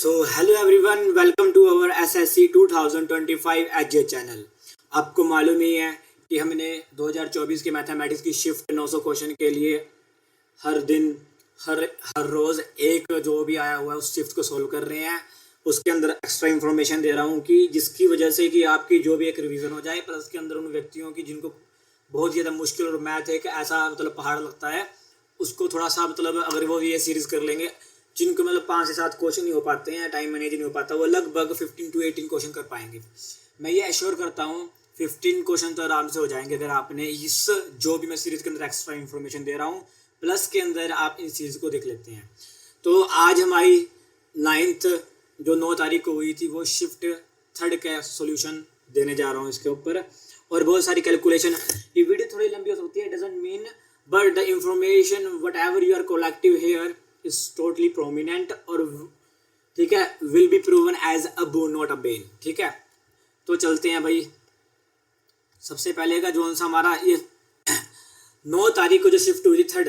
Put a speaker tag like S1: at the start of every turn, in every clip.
S1: So hello everyone, welcome to our SSC 2025 H channel. आपको मालूम ही है कि हमने 2024 के मैथमेटिक्स की शिफ्ट 900 क्वेश्चन के लिए हर दिन हर हर रोज़ एक जो भी आया हुआ है उस शिफ्ट को सोल्व कर रहे हैं। उसके अंदर एक्स्ट्रा इन्फॉर्मेशन दे रहा हूँ कि जिसकी वजह से कि आपकी जो भी एक रिवीजन हो जाए, प्लस के अंदर उन व्यक्तियों की जिनको बहुत ज़्यादा मुश्किल और मैथ एक ऐसा पहाड़ लगता है, उसको थोड़ा सा अगर वो ये सीरीज़ कर लेंगे, जिनको 5 से 7 क्वेश्चन नहीं हो पाते हैं, टाइम मैनेज नहीं हो पाता, वो लगभग 15 to 18 क्वेश्चन कर पाएंगे। मैं ये एश्योर करता हूँ 15 क्वेश्चन तो आराम से हो जाएंगे अगर आपने इस जो भी मैं सीरीज़ के अंदर एक्स्ट्रा इन्फॉर्मेशन दे रहा हूँ प्लस के अंदर आप इन सीरीज़ को देख लेते हैं। तो आज हमारी 9th जो 9 तारीख को हुई थी वो शिफ्ट 3rd का सोल्यूशन देने जा रहा हूँ इसके ऊपर, और बहुत सारी कैलकुलेशन। ये वीडियो थोड़ी लंबी हो सकती है, doesn't mean, but the information whatever you are collective here is totally prominent और ठीक है will be proven as a boon not a bane। ठीक है, तो चलते हैं भाई। सबसे पहले का जो सा हमारा ये 9 तारीख को जो शिफ्ट हुई थी 3rd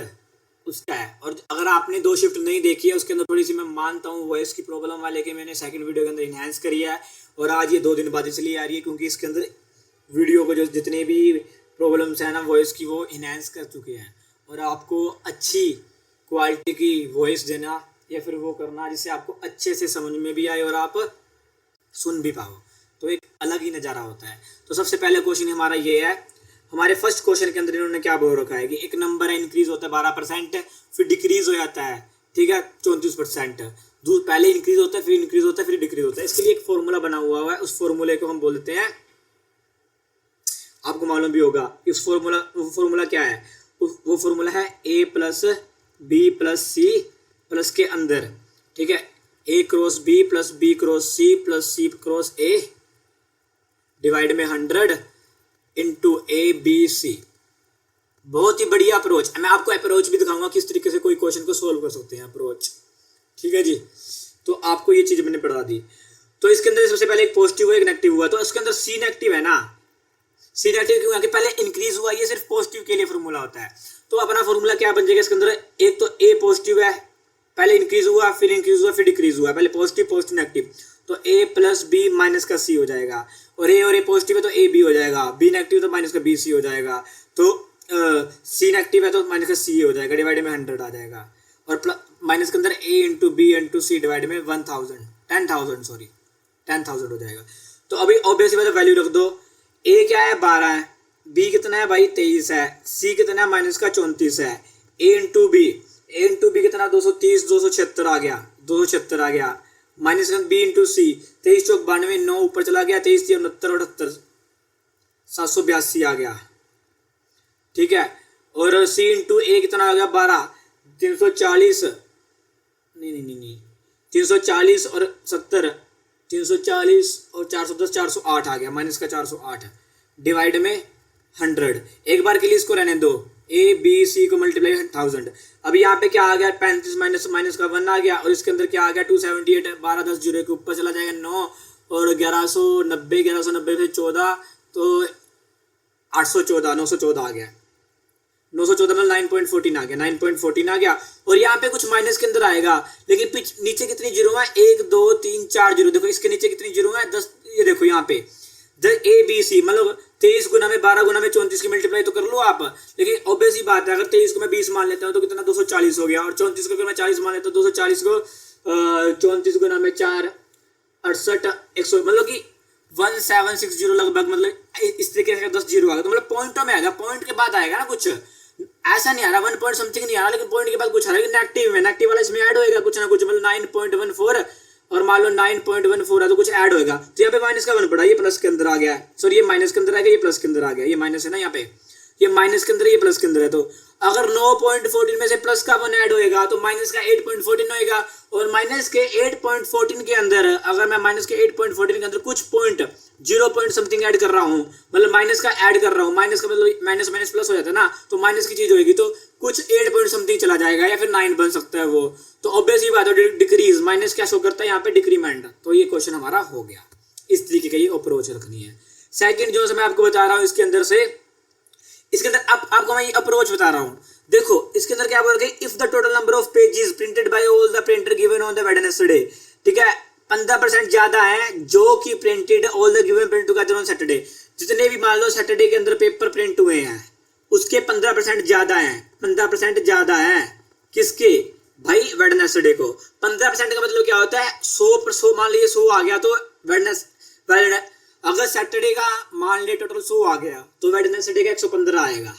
S1: उसका है, और अगर आपने 2 शिफ्ट नहीं देखी है उसके अंदर थोड़ी सी मैं मानता हूँ वॉइस की प्रॉब्लम वाले के मैंने सेकंड वीडियो के अंदर इन्हांस करी है, और आज ये 2 दिन बाद इसलिए आ रही है क्योंकि इसके अंदर वीडियो को जो जितने भी प्रॉब्लम्स हैं ना वॉइस की वो इन्हांस कर चुके हैं, और आपको अच्छी क्वालिटी की वॉइस देना या फिर वो करना जिससे आपको अच्छे से समझ में भी आए और आप सुन भी पाओ, तो एक अलग ही नज़ारा होता है। तो सबसे पहले क्वेश्चन हमारा ये है, हमारे फर्स्ट क्वेश्चन के अंदर इन्होंने क्या बोल रखा है कि एक नंबर है इंक्रीज होता है 12%, फिर डिक्रीज हो जाता है, ठीक है 34%। पहले इंक्रीज होता है, फिर इंक्रीज होता है, फिर डिक्रीज होता है। इसके लिए एक फॉर्मूला बना हुआ है, उस फॉर्मूले को हम बोलते हैं, आपको मालूम भी होगा इस फॉर्मूला क्या है। वो फॉर्मूला है a plus B plus C plus के अंदर, ठीक है, a cross B plus B cross C plus C cross a divide में 100 इंटू ए बी सी। बहुत ही बढ़िया अप्रोच। मैं आपको अप्रोच भी दिखाऊंगा किस तरीके से कोई क्वेश्चन को सोल्व कर सकते हैं, अप्रोच, ठीक है जी। तो आपको ये चीज़ मैंने पढ़ा दी। तो इसके अंदर सबसे पहले एक पॉजिटिव हुआ एक नेगेटिव हुआ, तो इसके अंदर सी नेगेटिव है ना, सी नेगेटिव क्यों है कि पहले इंक्रीज हुआ, ये सिर्फ पॉजिटिव के लिए फॉर्मूला होता है। तो अपना फॉर्मूला क्या बन जाएगा इसके अंदर, एक तो ए पॉजिटिव है, पहले इंक्रीज हुआ फिर इंक्रीज हुआ फिर डिक्रीज हुआ, पहले पॉजिटिव पॉजिटिव नेगेटिव, तो ए प्लस बी माइनस का सी हो जाएगा, और ए पॉजिटिव है तो ए बी हो जाएगा, बी नेगेटिव तो माइनस का बी सी हो जाएगा, तो सी नेगेटिव है तो माइनस का सी हो जाएगा, डिवाइड में 100 आ जाएगा, और माइनस के अंदर ए इंटू बी इंटू सी डिवाइड में 10,000 हो जाएगा। तो अभी ऑब्वियसली बात वैल्यू रख दो, ए क्या है 12 है, बी कितना है भाई 23 है, सी कितना है माइनस का 34 है, ए इंटू बी कितना 230 276 आ गया, माइनस का बी इंटू सी 23 चौक 92 9 ऊपर चला गया, 23 69 78 782 आ गया, ठीक है, और सी इंटू ए कितना आ गया 12 340 नहीं 340 और 70 340 और 410 408 आ गया, माइनस का 408 डिवाइड में 100। एक बार के लिए इसको रहने दो, ए बी सी को मल्टीप्लाई 1000। अब यहाँ पे क्या आ गया 35 माइनस का 1 आ गया, और इसके अंदर क्या आ गया 278, 12 10 जीरो के ऊपर चला जाएगा 9, और 1190 से 14 तो 814 914 आ गया, 914 में 9.14 आ गया, 9.14 आ गया। और यहाँ पे कुछ माइनस के अंदर आएगा, लेकिन नीचे कितनी जीरो है 1 2 3 4 जीरो, देखो इसके नीचे कितनी जीरो है 10, ये देखो यहाँ पे ए बी सी, मतलब 23 गुना में 12 गुना में 34 की मल्टीप्लाई तो कर लो आप, लेकिन ऑब्वियस ही बात है अगर 23 को मैं 20 मान लेता हूँ तो कितना 240 हो गया, और 34 को अगर मैं 40 मान लेता हूँ 240 को 34 गुना में 4 68 100, मतलब कि 1760 लगभग, मतलब इस तरीके से 10 जीरो आ गया, तो मतलब पॉइंटों में आएगा, पॉइंट के बाद आएगा ना, कुछ ऐसा नहीं आ रहा 1 पॉइंट समथिंग नहीं आ रहा, लेकिन पॉइंट के बाद कुछ आ रहा है, नेगेटिव में नेगेटिव वाला इसमें ऐड होएगा कुछ ना कुछ, मतलब 9.14 और मान लो 9.14 है तो कुछ ऐड होएगा, तो यहाँ पे माइनस का 1 पड़ा, ये प्लस के अंदर आ गया, सॉरी ये माइनस के अंदर आ गया, ये प्लस के अंदर आ गया, ये माइनस है ना यहाँ पे, ये माइनस के अंदर ये प्लस के अंदर है, तो अगर 9.14 में से प्लस का 1 ऐड होएगा तो माइनस का 8.14 होएगा, और माइनस के 8.14 के अंदर अगर मैं माइनस के 8.14 के अंदर कुछ पॉइंट 0 पॉइंट समथिंग ऐड कर रहा हूँ, मतलब माइनस का ऐड कर रहा हूँ, माइनस का मतलब माइनस माइनस प्लस हो जाता है ना, तो माइनस की चीज होगी तो कुछ 8 पॉइंट समथिंग चला जाएगा या फिर 9 बन सकता है वो, तो ऑब्वियस ही बात है डिक्रीज, माइनस क्या शो करता है यहाँ पे डिक्रीमेंट, तो ये क्वेश्चन हमारा हो गया। इस तरीके का ये अप्रोच रखनी है। सेकंड जो मैं आपको बता रहा हूँ इसके अंदर आपको मैं ये अप्रोच बता रहा हूँ, देखो इसके अंदर क्या बोल रहे, if the total number of pages printed by all the printer given on the Wednesday, ठीक है, 15% ज्यादा है जो कि printed all the given print together on Saturday. जितने भी मान लो सैटरडे के अंदर पेपर प्रिंट हुए हैं उसके 15% ज्यादा है, 15% ज्यादा है किसके भाई, वेडनेसडे को। 15% का मतलब क्या होता है, 100 मान लीजिए 100 आ गया तो वेडनेस अगर सैटरडे का मान लीजिए टोटल 100 आ गया तो वेडनेसडे का 115 आएगा।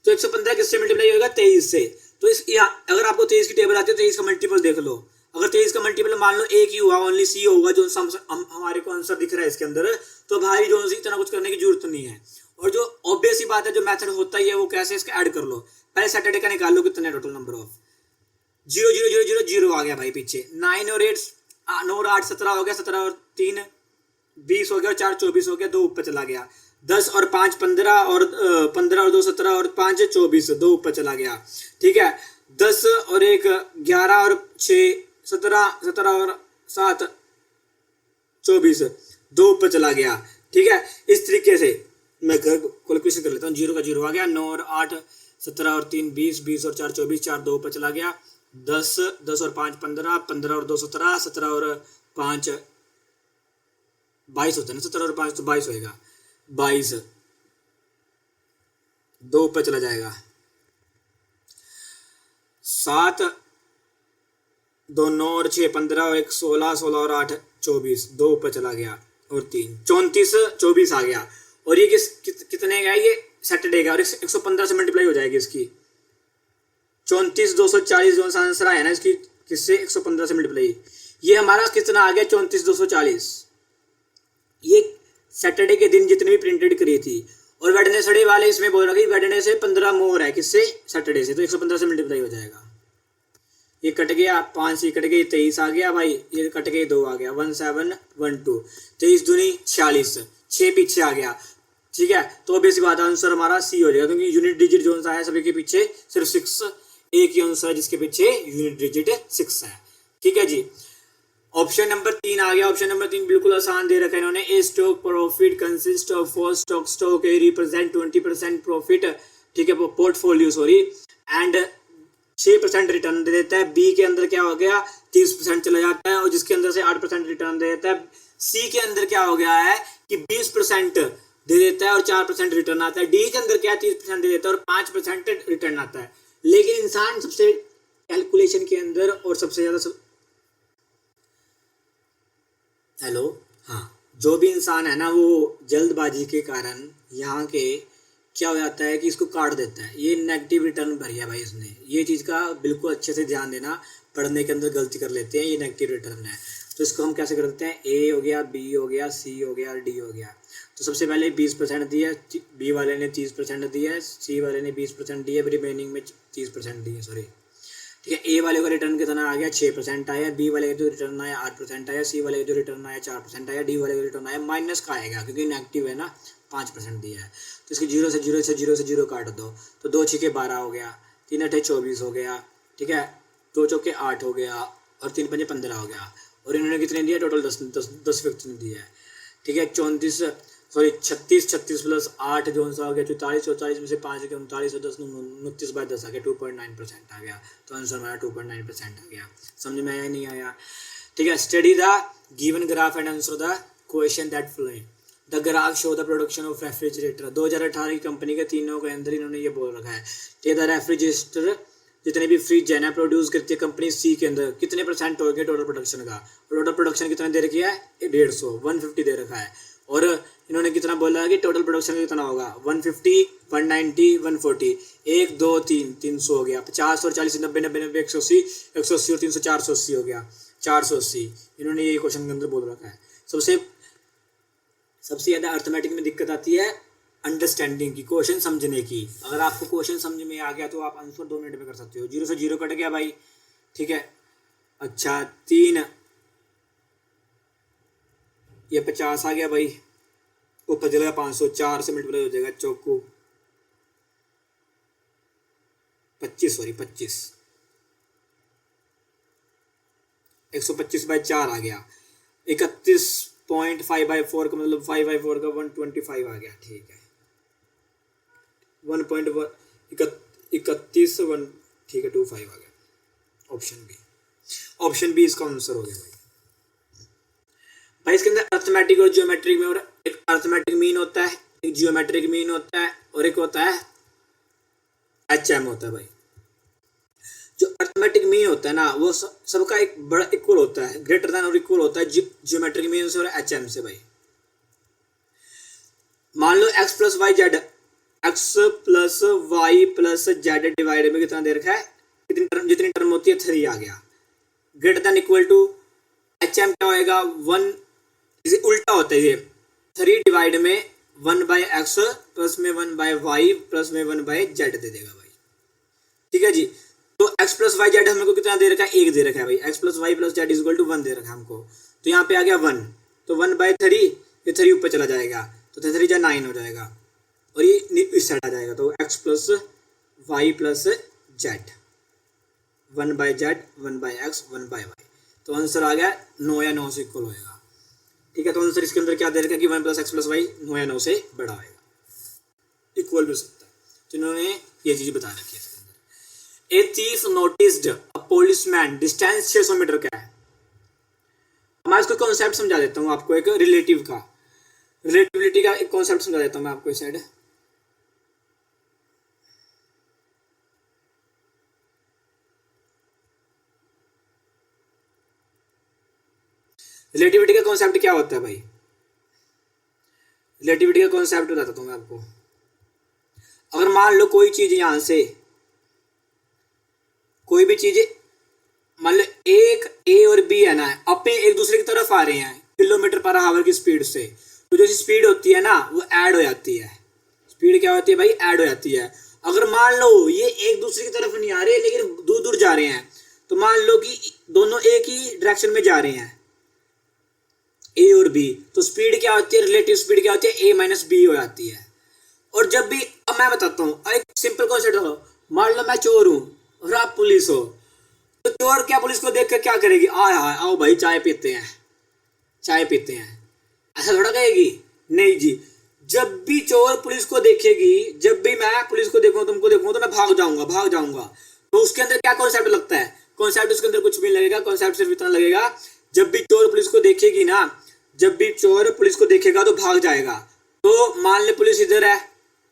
S1: तो 115 किससे मल्टीप्लाई होगा, 23 से। तो इस अगर आपको 23 की टेबल आती है तो 23 का मल्टीपल देख लो। अगर 23 का मल्टीपल मान लो एक ही हुआ, ओनली सी होगा जो हमारे को आंसर दिख रहा है इसके अंदर, तो भाई जो इतना कुछ करने की जरूरत नहीं है। और जो ऑब्वियस ही बात है, जो मेथड होता है वो कैसे, इसका ऐड कर लो। पहले सैटरडे का निकाल लो कितने टोटल नंबर ऑफ 0 0 0 0 0 आ गया भाई पीछे। 9 और 8 9 और 8 17 हो गया, 17 और 3 20 हो गया, और 4 24 हो गया, 2 ऊपर चला गया। 10 और 5 15 और 15 और 2 17 और 5 24, 2 ऊपर चला गया। ठीक है, 10 और 1 11 और 6 17 17 और 7 24, 2 ऊपर चला गया। ठीक है, इस तरीके से मैं कैलकुलेशन कर लेता हूँ। 0 का 0 आ गया, 9 और 8 17 और 3 20 20 और 4 24, 4 2 ऊपर चला गया। 10 10 और 5 15 15 और 2 17 17 और 5 22 होता है ना, 17 और 5 तो 22 होएगा, 22 2 ऊपर चला जाएगा। 7 2 9 और 6 15 और 1 16 16 और 8 24, 2 ऊपर चला गया, और 3 34 24 आ गया। और ये कितने का है, ये सैटरडे का, और 115 से मल्टीप्लाई हो जाएगी इसकी। 34 240 जो आंसर आया ना इसकी, किससे, 115 से मल्टीप्लाई। ये हमारा कितना आ गया, 34 240। ये सैटरडे के दिन जितनी भी प्रिंटेड करी थी। और वेडनेसडे वाले इसमें बोल रहा है वेडनेसडे से 15 मोर है किससे, सैटरडे से, तो 115 से मल्टीप्लाई हो जाएगा। ये कट गया, 5 से कट गई, 23 आ गया भाई, ये कट गई, 2 आ गया, 1712, 23 दूनी 46, 6 पीछे आ गया। ठीक है, तो बेसिक बात आंसर हमारा सी हो जाएगा, क्योंकि यूनिट डिजिट जो सा है सभी के पीछे सिर्फ 6, एक ही आंसर है जिसके पीछे यूनिट डिजिट 6 है। ठीक है जी, ऑप्शन नंबर 3 आ गया। ऑप्शन नंबर 3 बिल्कुल आसान दे रखा है इन्होंने। A stock profit consist of 4 stock a represent 20% profit, ठीक है, पोर्टफोलियो सॉरी, एंड 6% रिटर्न दे देता है। बी के अंदर क्या हो गया, 30% चला जाता है, और जिसके अंदर से 8% रिटर्न दे देता है। सी के अंदर क्या हो गया है कि 20% दे देता है और 4% रिटर्न आता है। डी के अंदर क्या 30% दे देता है और 5% रिटर्न आता है। लेकिन इंसान सबसे कैलकुलेशन के अंदर और सबसे ज्यादा हेलो, हाँ, जो भी इंसान है ना वो जल्दबाजी के कारण यहाँ के क्या हो जाता है कि इसको काट देता है। ये नेगेटिव रिटर्न भरिया भाई इसने, ये चीज़ का बिल्कुल अच्छे से ध्यान देना, पढ़ने के अंदर गलती कर लेते हैं, ये नेगेटिव रिटर्न है। तो इसको हम कैसे कर देते हैं, ए हो गया, बी हो गया, सी हो गया, डी हो गया। तो सबसे पहले 20% दिया, बी वाले ने 30% दिया है, सी वाले ने 20% दिया, रिमेनिंग में 30% दिया, सॉरी। ठीक है, ए वाले का रिटर्न कितना आ गया, 6% आया, बी वाले का जो रिटर्न आया 8% आया, सी वाले का जो रिटर्न आया 4% आया, डी वाले का रिटर्न आया माइनस का आएगा क्योंकि नेगेटिव है ना, 5% दिया है। तो इसकी 0 से 0 से 0 से 0 काट दो, तो 2 6 12 हो गया, 3 8 24 हो गया, ठीक है, 2 चौके 8 हो गया, और 3 5 15 हो गया। और इन्होंने कितने दिया, टोटल 10 व्यक्ति ने दिया है। ठीक है, 36 36 प्लस 8 जो सा हो गया 44, 44 में से 5 के 39 और 10 29 बाय 10 आ गया, 2.9% आ गया। तो आंसर हमारा 2.9% आ गया। समझ में आया नहीं आया? ठीक है, study the given graph and answer the question that following. The graph show the production of refrigerator. 2018 की कंपनी के तीनों के अंदर इन्होंने ये बोल रखा है कि द रेफ्रिजरेटर जितने भी फ्रिज है ना प्रोड्यूस करती है कंपनी सी के अंदर, कितने % हो गए टोटल प्रोडक्शन का। टोटल प्रोडक्शन कितना दे रखी है, 150 दे रखा है। और इन्होंने कितना बोला है कि टोटल प्रोडक्शन कितना होगा, 150 190 140, 1 2 3 300 हो गया, 50 और 40 90 90 90 180 180 और 300 480 हो गया, 480। इन्होंने ये क्वेश्चन के अंदर बोल रखा है। सबसे ज़्यादा अर्थमेटिक में दिक्कत आती है अंडरस्टैंडिंग की, क्वेश्चन समझने की। अगर आपको क्वेश्चन समझ में आ गया तो आप आंसर 2 मिनट में कर सकते हो। 0 से 0 कट गया भाई, ठीक है। अच्छा 3, ये 50 आ गया भाई, ऊपर चलेगा 500, 4 से मल्टीप्लाई हो जाएगा, चौको 25 125 बाई 4 आ गया, 31.5/4 का मतलब 5/4 का 125 आ गया, ठीक है। 1.31 1 ठीक है 25 आ गया। ऑप्शन बी इसका आंसर हो गया भाई। भाई इसके अंदर अर्थमेटिक और जियोमेट्रिक में, और एक अर्थमेटिक मीन होता है, एक जियोमेट्रिक मीन होता है, और एक होता है HM होता है भाई। जो अर्थमेटिक मीन होता है ना वो सबका एक बड़ा इक्वल होता है, ग्रेटर देन और इक्वल होता है जियोमेट्रिक मीन से और HM से भाई। मान लो x plus Y Z, x plus Y plus Z divide में कितना दे रखा है, जितनी टर्म होती है 3 आ गया, greater than equal to HM क्या होएगा 1, इसे उल्टा होता है ये, 3 डिवाइड में 1/x प्लस में 1/y प्लस में 1/z दे देगा भाई। ठीक है जी। तो x प्लस वाई जेड हमको कितना दे रखा है, 1 दे रखा है भाई। x plus Y plus Z equal to 1 दे रखा है हमको, तो यहाँ पे आ गया 1, तो 1/3, ये 3 ऊपर चला जाएगा तो 3 जा 9 हो जाएगा, और ये इस साइड आ जाएगा, तो x plus Y plus Z 1/z 1/x 1/y, तो आंसर आ गया 9 या 9 से इक्वल होएगा। ठीक है, तो आंसर इसके अंदर क्या दे रखा है कि 1 + x + y 9 या 9 से बड़ा होएगा, इक्वल भी सकता है। तो इन्होंने ये चीज बता रखी है इसके अंदर। A thief noticed a policeman, distance 600 metre का है। मैं इसको कॉन्सेप्ट समझा देता हूँ आपको, एक रिलेटिव का, रिलेटिविटी का एक कॉन्सेप्ट समझा देता हूँ मैं आपको इस साइड। रिलेटिविटी का कॉन्सेप्ट क्या होता है भाई, रिलेटिविटी का कॉन्सेप्ट बताता हूँ मैं आपको। अगर मान लो कोई चीज यहां से, कोई भी चीज मान लो एक ए और बी है ना, अपने एक दूसरे की तरफ आ रहे हैं km/h की स्पीड से, तो जो स्पीड होती है ना वो ऐड हो जाती है। स्पीड क्या होती है भाई, ऐड हो जाती है। अगर मान लो ये एक दूसरे की तरफ नहीं आ रहे लेकिन दूर दूर जा रहे हैं, तो मान लो कि दोनों एक ही डायरेक्शन में जा रहे हैं, ए और बी, तो स्पीड क्या होती है, रिलेटिव स्पीड क्या होती है, a - b हो जाती है। और जब भी, अब मैं बताता हूँ एक सिंपल कॉन्सेप्ट हो, मान लो मैं चोर हूँ और आप पुलिस हो, तो चोर क्या पुलिस को देख कर क्या करेगी, आओ भाई चाय पीते हैं, चाय पीते हैं, ऐसा थोड़ा कहेगी, नहीं जी। जब भी चोर पुलिस को देखेगी, जब भी मैं पुलिस को देखूँ, तुमको देखूँ, तो मैं भाग जाऊंगा। तो उसके अंदर क्या कॉन्सेप्ट लगता है, कॉन्सेप्ट उसके अंदर कुछ भी नहीं लगेगा, कॉन्सेप्ट सिर्फ इतना लगेगा, जब भी चोर पुलिस को देखेगी ना, जब भी चोर पुलिस को देखेगा तो भाग जाएगा। तो मान ले पुलिस इधर है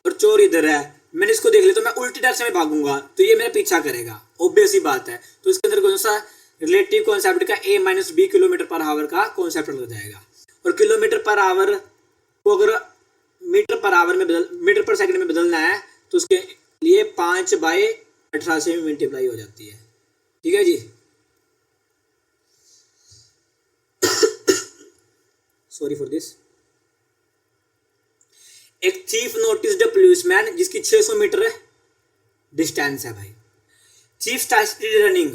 S1: और चोर इधर है, मैंने इसको देख लिया तो मैं उल्टी डायरेक्शन में भागूंगा, तो ये मेरा पीछा करेगा, ऑब्वियस ही बात है। तो इसके अंदर कौन सा रिलेटिव कॉन्सेप्ट का a - b km/h का कॉन्सेप्ट लग जाएगा। और km/h को अगर मीटर/सेकंड में बदलना है तो उसके लिए 5/18 से मल्टीप्लाई हो जाती है। ठीक है जी, सॉरी फॉर दिस। एक थीफ नोटिस्ड अ पुलिसमैन, जिसकी 600 मीटर डिस्टेंस है भाई। थीफ स्टार्टेड रनिंग,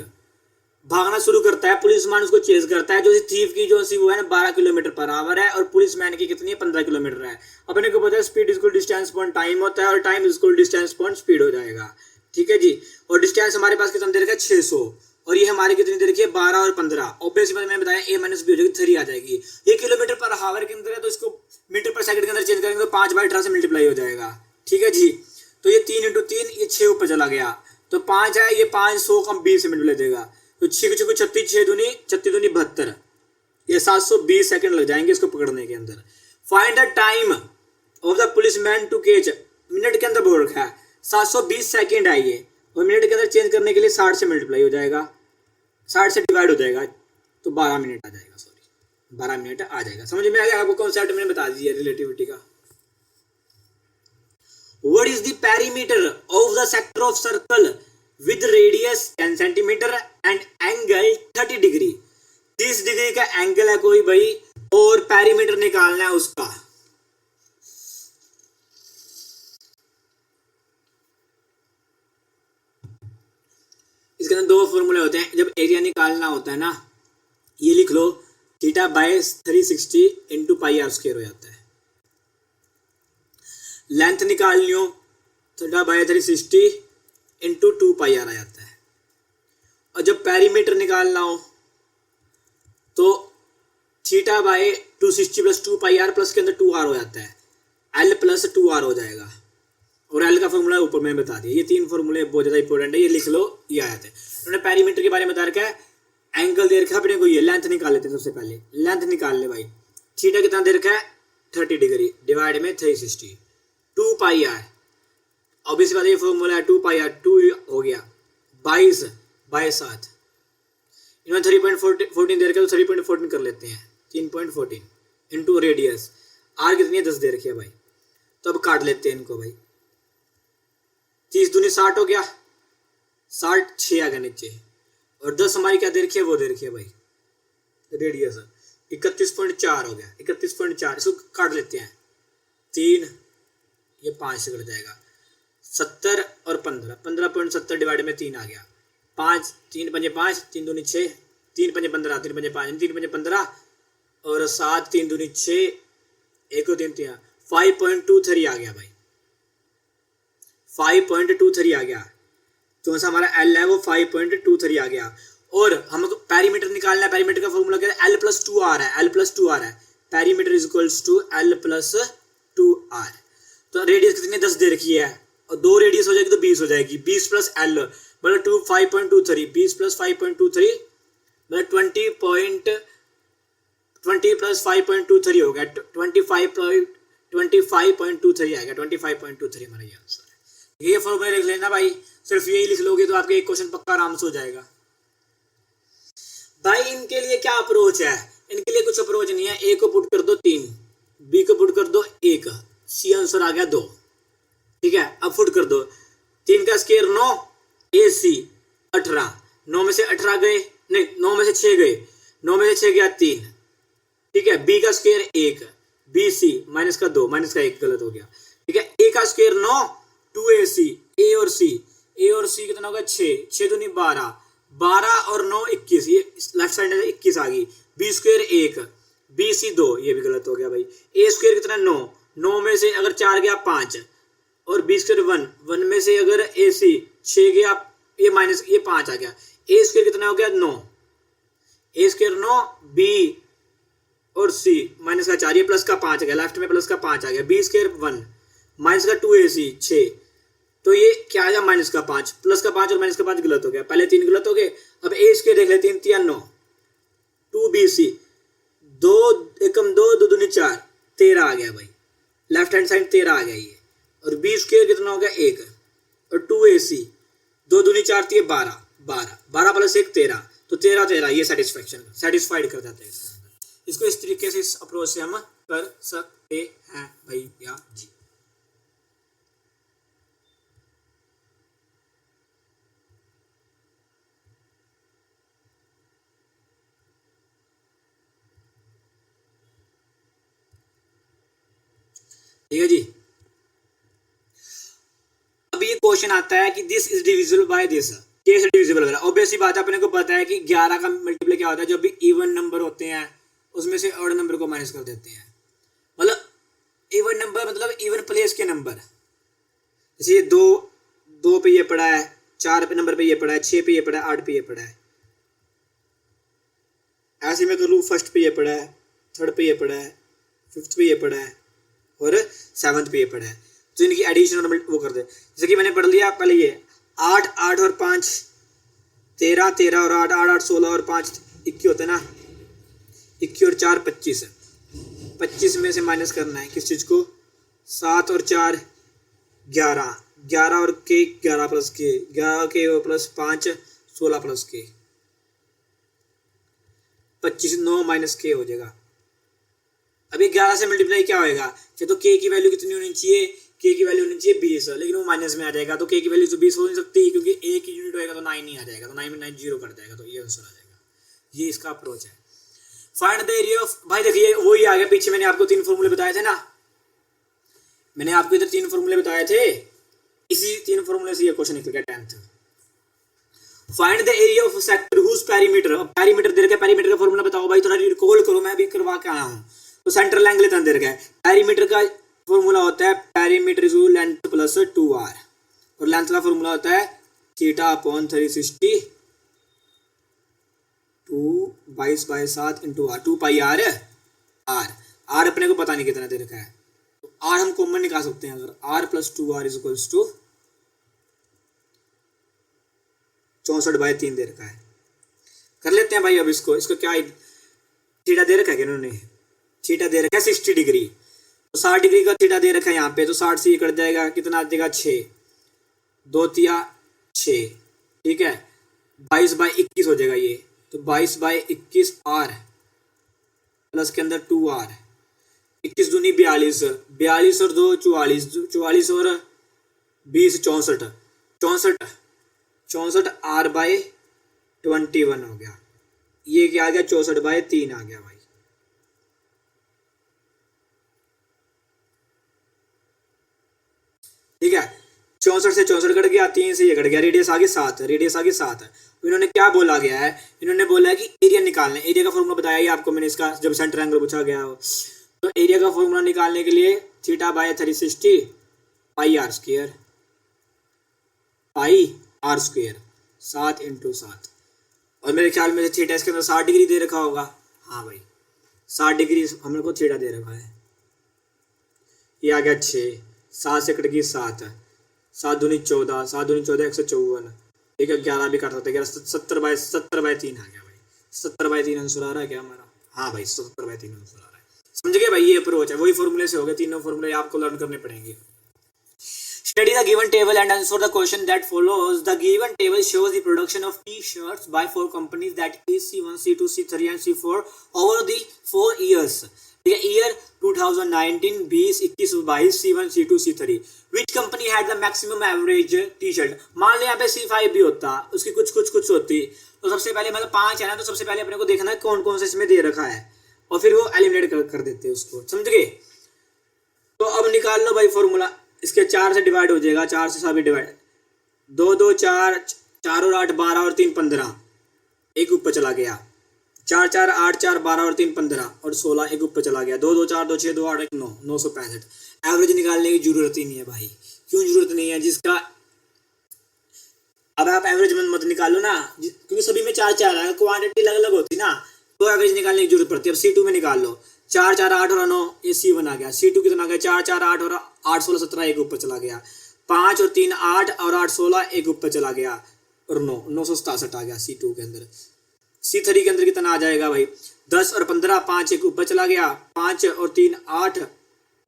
S1: भागना शुरू करता है, पुलिसमैन उसको चेज करता है। जो थीफ की जो सी वो है ना 12 km/h है, और पुलिसमैन की कितनी है 15 किलोमीटर है। अपने को पता है speed equal distance point time होता है, और time equal distance point speed हो जाएगा। ठीक है जी। और डिस्टेंस हमारे पास कितना दे रखा है 600, और ये हमारी कितनी दे रखी है 12 और 15। ऑब्वियसली मैंने बताया a - b हो जाएगी, 3 आ जाएगी। ये km/h के अंदर है, तो इसको मीटर/सेकंड के अंदर चेंज करेंगे तो 5/18 से मल्टीप्लाई हो जाएगा। ठीक है जी। तो ये 3 × 3, ये 6 ऊपर चला गया, तो 5 है, ये 500 कम 20 से मल्टीप्लाई देगा, तो 6 × 36, 6 दूनी 72, ये 720 सेकंड लग जाएंगे इसको पकड़ने के अंदर। Find the time of the policeman to catch, minute के अंदर बोल रखा है 720 सेकंड है ये, और मिनट के अंदर चेंज करने के लिए 60 से मल्टीप्लाई हो जाएगा, 60 से डिवाइड हो जाएगा, तो 12 मिनट आ जाएगा। सॉरी 12 मिनट आ जाएगा। समझ में आ गया आपको कॉन्सेप्ट मैंने बता दिया रिलेटिविटी का। What is the perimeter of the sector of circle with radius 10 centimetre and angle 30 degree. 30 degree का एंगल है कोई भाई, और पेरीमीटर निकालना है उसका। इसके अंदर 2 फॉर्मूले होते हैं। जब एरिया निकालना होता है ना, ये लिख लो θ/360 × πr² हो जाता है। लेंथ निकालनी हो θ/360 × 2πr आ जाता है। और जब पेरीमीटर निकालना हो तो θ/260 + 2πr प्लस के अंदर 2r हो जाता है, l + 2r हो जाएगा। और एल का फॉर्मूला ऊपर मैंने बता दिया। ये 3 फॉर्मूले बहुत ज्यादा इंपॉर्टेंट है, ये लिख लो, ये आया था। उन्होंने पेरीमीटर के बारे में बता रखा है, एंगल दे रखा है अपने को, ये लेंथ निकाल लेते हैं। सबसे पहले लेंथ निकाल ले भाई, थीटा कितना दे रखा है 30 डिग्री डिवाइड में 360 2 पाई आर। ऑब्वियसली बात ये फॉर्मूला है 2 पाई आर 2 हो गया 22 बाय 7 इन्होंने 3.14 दे रखा है तो 3.14 कर लेते हैं 3.14 इंटू रेडियस आर कितनी है 10 दे रखी है भाई। तो अब काट लेते हैं इनको भाई 30 दूनी 60 हो गया 60 6 आ गया नीचे और 10 हमारी क्या दे रखी है वो दे रखी है भाई रेडियस 31.4 हो गया 31.4 इसको काट लेते हैं 3 ये 5 से कट जाएगा 70 और 15.70 डिवाइड में 3 आ गया 5 3 पंजे 5 3 दूनी 6 3 पंजे 15 3 पंजे 5 3 पंजे 15 और 7 3 दूनी 6 1 3 3 5.23 आ गया भाई 5.23 आ गया तो सा हमारा एल है वो 5.23 आ गया। और हमको पेरीमीटर निकालना है पेरीमीटर का फॉर्मूला क्या है एल प्लस टू आर है एल प्लस टू आर है perimeter is equals to L plus two R. तो रेडियस कितनी 10 दे रखी है और 2 रेडियस हो जाएगी तो 20 हो जाएगी 20 प्लस एल मतलब 5.23 20 प्लस 5.23 मतलब 20 प्लस 5.23 हो गया 25.23 आएगा 25.23 हमारा ये आंसर है। ये फॉर्मूला लिख लेना भाई सिर्फ यही लिख लोगे तो आपके एक क्वेश्चन पक्का आराम से हो जाएगा भाई। इनके लिए क्या अप्रोच है इनके लिए कुछ अप्रोच नहीं है ए को पुट कर दो 3 बी को पुट कर दो 1 सी आंसर आ गया 2 ठीक है। अब पुट कर दो 3 का स्क्वायर 9 ए सी 18 9 में से 18 गए नहीं 9 में से 6 गए 9 में से 6 गया 3 ठीक है। बी का स्क्वायर 1 बी सी माइनस का 2 माइनस का 1 गलत हो गया ठीक है। ए का स्क्वायर 9 2 ए सी ए और सी कितना होगा 6 दूनी 12 12 और 9 21 ये लेफ्ट साइड में 21 आ गई। बी स्क्वायर 1 बी सी 2 ये भी गलत हो गया भाई। ए स्क्वायर कितना 9 में से अगर 4 गया 5 और बी स्क्वायर 1 में से अगर ए सी 6 गया ये माइनस ये 5 आ गया। ए स्क्वायर कितना हो गया 9 ए स्क्वायर 9 बी और सी माइनस का 4 ये प्लस का 5 आ गया लेफ्ट में प्लस का 5 आ गया। बी स्क्वायर 1 माइनस का 2 ए सी 6 तो ये क्या आ गया माइनस का 5 प्लस का 5 और माइनस का 5 गलत हो गया पहले 3 गलत हो गए। अब ए स्क्वायर देख लेते हैं 3 9 2 बी सी 2 एकम 2 2 दूनी 4 13 आ गया भाई लेफ्ट हैंड साइड 13 आ गया ये। और बी स्क्वायर कितना हो गया 1 और 2 ए सी 2 दूनी 4 थी 12 प्लस 1 13 तो 13 ये सेटिस्फाइड कर जाता है। इसको इस तरीके से इस अप्रोच से हम कर सकते हैं भैया जी। ठीक है जी। अब ये क्वेश्चन आता है कि this is divisible by this कैसे डिविजिबल हो रहा है। ऑब्वियसली बात है अपने को पता है कि 11 का मल्टीप्लाई क्या होता है जब भी इवन नंबर होते हैं उसमें से ऑड नंबर को माइनस कर देते हैं मतलब इवन नंबर मतलब इवन प्लेस के नंबर जैसे ये 2 पे ये पड़ा है 4 पे नंबर पे ये पड़ा है 6 पे ये पड़ा है 8 पे ये पड़ा है ऐसे मैं कर लूँ फर्स्ट पे ये पड़ा है थर्ड पे ये पड़ा है फिफ्थ पे ये पड़ा है और 7th पे ये पड़ा है तो इनकी एडिशन और वो कर दे। जैसे कि मैंने पढ़ लिया पहले ये 8 8 और 5 13 13 और 8 8 8 16 और 5 21 होते हैं ना 21 और 4 25 25 में से माइनस करना है किस चीज़ को 7 और 4 11 11 और के 11 प्लस के 11 के प्लस 5 16 प्लस के 25 9 माइनस के हो जाएगा। अभी 11 से मल्टीप्लाई क्या होएगा तो के की वैल्यू कितनी होनी चाहिए के की वैल्यू होनी चाहिए 20 लेकिन वो माइनस में आ जाएगा तो के की वैल्यू तो 20 हो नहीं सकती क्योंकि एक ही यूनिट होएगा तो 9 नहीं आ जाएगा तो 9 में 9 0 कर जाएगा तो ये आंसर आ जाएगा। ये इसका अप्रोच है। फाइंड द एरिया ऑफ भाई देखिए वही आ गया पीछे मैंने आपको 3 फॉर्मूले बताए थे ना मैंने आपको इधर 3 फॉर्मूले बताए थे इसी 3 फॉर्मूले से ये क्वेश्चन निकल गया 10th। Find the area of sector whose perimeter perimeter दे रखा है पेरीमीटर का फॉर्मूला बताओ भाई थोड़ा रिकॉल करो मैं अभी करवा के आया हूँ। तो सेंट्रल एंगल इतना दे रखा है पेरीमीटर का फॉर्मूला होता है perimeter is length plus 2r और लेंथ का फॉर्मूला होता है थीटा अपॉन 360 2 22/7 इंटू r 2 पाई r r अपने को पता नहीं कितना दे रखा है तो r हम कॉमन निकाल सकते हैं अगर r plus 2r is equals to 64/3 दे रखा है। कर लेते हैं भाई अब इसको क्या थीटा दे रखा है कि इन्होंने थीटा दे रखा है 60 डिग्री, तो 60 डिग्री का थीटा दे रखा है यहाँ पे, तो 60 से ये कट जाएगा, कितना आ जाएगा 6, 2 तिया 6, ठीक है, 22/21 हो जाएगा ये, तो 22/21 R प्लस के अंदर 2R, 21 दूनी 42, 42 और 2 44, 44 और 20 64, 64 R/21 हो गया, ये क्या आ गया 64/3 आ गया भाई। ठीक है, 64 से 64 कट गया, 3 से ये कट गया, रेडियस आगे 7, रेडियस आगे 7। इन्होंने क्या बोला गया है, इन्होंने बोला है कि एरिया निकालना है। एरिया का फॉर्मूला बताया ही आपको मैंने, इसका जब सेंटर एंगल पूछा गया हो, तो एरिया का फॉर्मूला निकालने के लिए θ/360 πr², πr², 7 × 7, और मेरे ख्याल में थीटा इसके अंदर 60 डिग्री दे रखा होगा। हाँ भाई 60 डिग्री हम लोग को थीटा दे रखा है। ये आ गया 6, 7 से कट गई 7, 7 दूनी 14, 7 दूनी 14 154, ठीक है, 11 भी काट सकते हैं, 70/3 आ गया भाई। 70/3 आंसर आ रहा है क्या हमारा? हाँ भाई 70/3 आंसर आ रहा है। समझ गए भाई, ये अप्रोच है, वही फॉर्मूले से हो गए, तीनों फॉर्मूले आपको लर्न करने पड़ेंगे। Study the given table and answer the question that follows. The given table shows the production of T-shirts by 4 companies, that is C1, C2, C3 and C4 over the 4 years. Year 2019, 20, 21, 22, C1, C2, C3. Which company had the maximum average T-shirt? मान लो यहाँ पे C5 भी होता, उसकी कुछ होती, तो सबसे पहले मतलब 5 है ना, तो सबसे पहले अपने को देखना है कौन कौन से इसमें दे रखा है, और फिर वो एलिमिनेट कर देते हैं उसको, समझ गए? तो अब निकाल लो भाई फॉर्मूला, इसके 4 से डिवाइड हो जाएगा, 4 से सभी डिवाइड, 2 2 4, 4 और 8 12 और 3 15, एक ऊपर चला गया, 4 4 8 4 12 और 3 15 और 16, एक ऊपर चला गया, 2 2 4 2 6 2 8 1 9, 965। एवरेज निकालने की जरूरत ही नहीं है भाई, क्यों जरूरत नहीं है? जिसका अब आप एवरेज में मत निकालो ना, क्योंकि सभी में 4 4 है, क्वांटिटी अलग अलग होती ना, तो एवरेज निकालने की जरूरत पड़ती है। अब C2 में निकाल लो, 4 4 8 और 9, ये C1 आ गया। C2 कितना आ गया? 4 4 8 और 8 16 17, एक ऊपर चला गया, 5 और 3 8 और 8 16, एक ऊपर चला गया, और 9 967 आ गया C2 के अंदर। C3 के अंदर कितना आ जाएगा भाई? 10 और 15, 5 एक ऊपर चला गया, 5 और 3 8,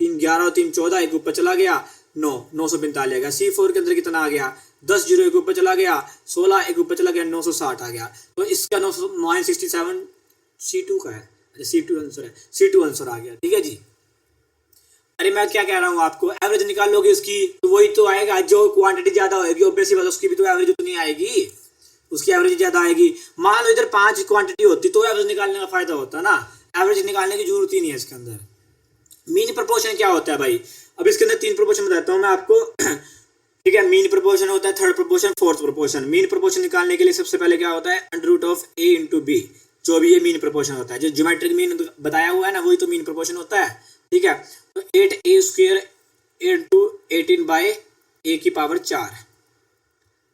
S1: 3 11 और 3 14, एक ऊपर चला गया, 9 945 आ गया। C4 के अंदर कितना आ गया? 10 0 एक ऊपर चला गया, 16 एक ऊपर चला गया, 960 आ गया। तो इसका 967 C2 का है, C2 आंसर है, C2 आंसर आ गया। ठीक है जी। अरे मैं क्या कह रहा हूँ आपको, एवरेज निकाल लोगे इसकी तो वही तो आएगा, जो क्वांटिटी ज्यादा होगी ऑब्वियसली बात, उसकी भी तो एवरेज उतनी आएगी, उसकी एवरेज ज्यादा आएगी। मान लो इधर 5 क्वांटिटी होती तो एवरेज निकालने का फायदा होता ना, एवरेज निकालने की जरूरत ही नहीं है इसके अंदर। मीन प्रोपोर्शन क्या होता है भाई? अब इसके अंदर 3 प्रोपोर्शन बताता हूँ मैं आपको। ठीक है, मीन प्रोपोर्शन होता है, third proportion, fourth proportion. Mean proportion निकालने के लिए सबसे पहले क्या होता है? √A × B, जो भी ये मीन प्रोपोर्शन होता है, जो ज्योमेट्रिक मीन बताया हुआ है ना, वही तो मीन प्रोपोर्शन होता है। ठीक है, तो 8A² × 18/A⁴,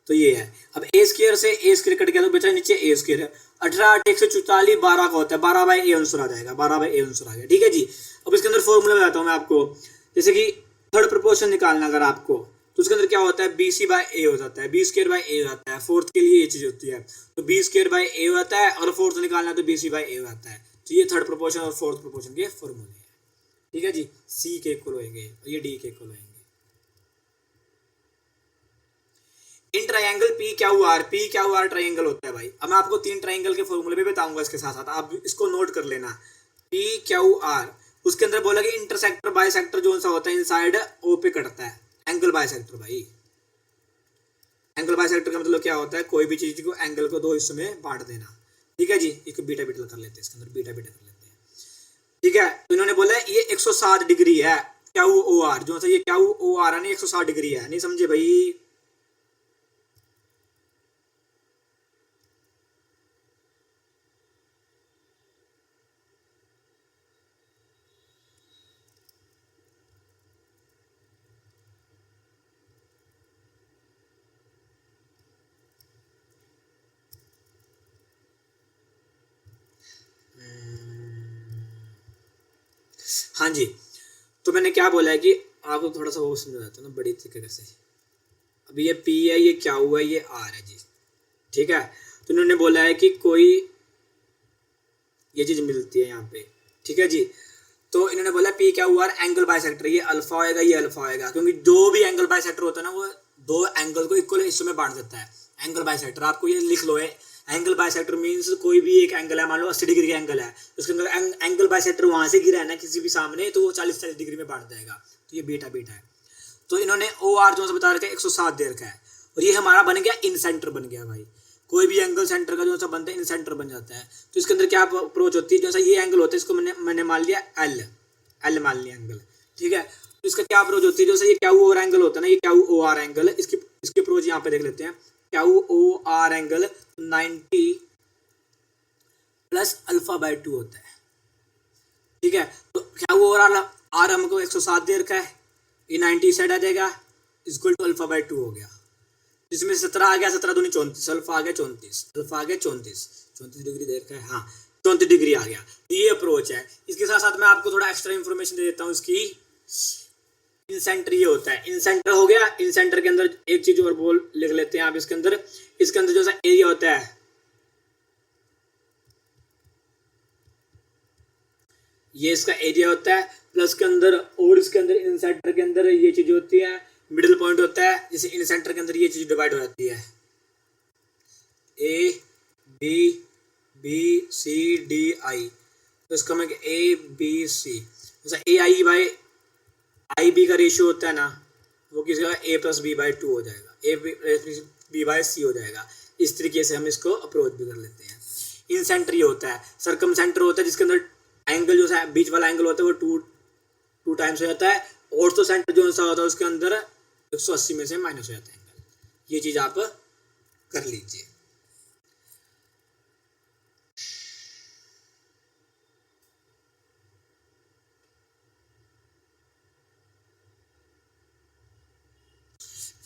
S1: तो ये है। अब A² से A² कट गया तो बचा नीचे A²। 18 8 144, 12 का होता है, 12/A आंसर आ जाएगा, 12/A आंसर आ गया। ठीक है जी। अब इसके अंदर फॉर्मूला बताता हूँ मैं आपको, जैसे कि थर्ड प्रोपोर्शन निकालना अगर आपको, तो उसके अंदर क्या होता है? BC/A हो जाता है, B²/A हो जाता है। फोर्थ के लिए ये चीज होती है, तो B²/A हो जाता है, और फोर्थ निकालना तो BC/A हो जाता है। तो ये थर्ड प्रोपोर्शन और फोर्थ प्रोपोर्शन के फॉर्मूले हैं। ठीक है जी। C के इक्वल होंगे और ये D के इक्वल होंगे। इन ट्रायंगल PQR ट्रायंगल होता है भाई। अब मैं आपको 3 ट्रायंगल के फॉर्मूले भी बताऊंगा इसके साथ साथ, आप इसको नोट कर लेना। PQR, उसके अंदर बोला कि इंटरसेक्टर बाइसेक्टर जो सा होता है इनसाइड O पे कटता है, एंगल बाइसेक्टर भाई। एंगल बाइसेक्टर का मतलब क्या होता है? कोई भी चीज को एंगल को 2 हिस्सों में बांट देना। ठीक है जी। एक बीटा बीटा कर लेते हैं, इसके अंदर बीटा बीटा कर लेते हैं। ठीक है, तो इन्होंने बोला ये 160 डिग्री है, QOR जो सा ये QOR है ना, 160 डिग्री है। नहीं समझे भाई? हाँ जी। तो मैंने क्या बोला है कि आपको थोड़ा सा वो समझाता हूँ ना बड़ी तरीके से। अभी ये P है, ये Q है, ये R है जी। ठीक है, तो इन्होंने बोला है कि कोई ये चीज मिलती है यहाँ पे। ठीक है जी। तो इन्होंने बोला पी क्या हुआ एंगल बाइसेक्टर, ये अल्फा होएगा ये अल्फा होएगा, क्योंकि जो भी एंगल बाइसेक्टर होता है ना वो दो एंगल को इक्वल हिस्सों में बांट देता है। एंगल बाइसेक्टर आपको ये लिख लो है, एंगल बाइसेक्टर मींस कोई भी एक एंगल है, मान लो 80 डिग्री का एंगल है, उसके अंदर एंगल बाइसेक्टर वहां से गिरा है ना किसी भी सामने, तो वो 40 डिग्री में बांट देगा, तो ये बीटा बीटा है। तो इन्होंने ओ आर जो बता रखा है 107 दे रखा है, और ये हमारा बन गया इन सेंटर बन गया भाई। कोई भी एंगल सेंटर का जो सा बनता है इन सेंटर बन जाता है। तो इसके अंदर क्या अप्रोच होती है, जैसा ये एंगल होता है इसको मैंने मान लिया एल मान लिया एंगल, ठीक है। तो इसका क्या अप्रोच होती है, जैसे ये क्यू ओ आर एंगल होता है ना, ये क्यू ओ आर एंगल, इसकी अप्रोच यहाँ पे देख लेते हैं। Q O R angle 90 plus alpha by 2 होता है, ठीक है। तो क्यू ओ आर हमको 107 दे रखा है, ये 90 साइड आ जाएगा इक्वल टू अल्फा बाय 2 हो गया, इसमें 17 आ गया, 17 दूनी 34, अल्फा आ गया 34, अल्फा आ गया 34 डिग्री दे रखा है, हाँ 34 डिग्री आ गया। ये अप्रोच है। इसके साथ साथ मैं आपको थोड़ा एक्स्ट्रा इन्फॉर्मेशन दे देता हूँ इसकी। इन सेंटर ये होता है, इन सेंटर हो गया। इन सेंटर के अंदर एक चीज और बोल लिख लेते हैं आप, इसके अंदर जो सा एरिया होता है, ये इसका एरिया होता है, प्लस के अंदर और इसके अंदर इन सेंटर के अंदर ये चीज होती है, मिडिल पॉइंट होता है, जैसे इन सेंटर के अंदर ये चीज डिवाइड हो जाती है, A B C D I, तो इसका मैं ए बी सी, जैसा ए आई बाई आई बी का रेशियो होता है ना, वो किसी का ए प्लस बी बाई 2 हो जाएगा, ए बी बाई सी हो जाएगा। इस तरीके से हम इसको अप्रोच भी कर लेते हैं। इन सेंटर ये होता है, सर्कम सेंटर होता है जिसके अंदर एंगल जो है बीच वाला एंगल होता है वो टू टाइम्स हो जाता है, और तो सेंटर जो सा होता है उसके अंदर 180 में से माइनस हो जाता है एंगल। ये चीज आप कर लीजिए।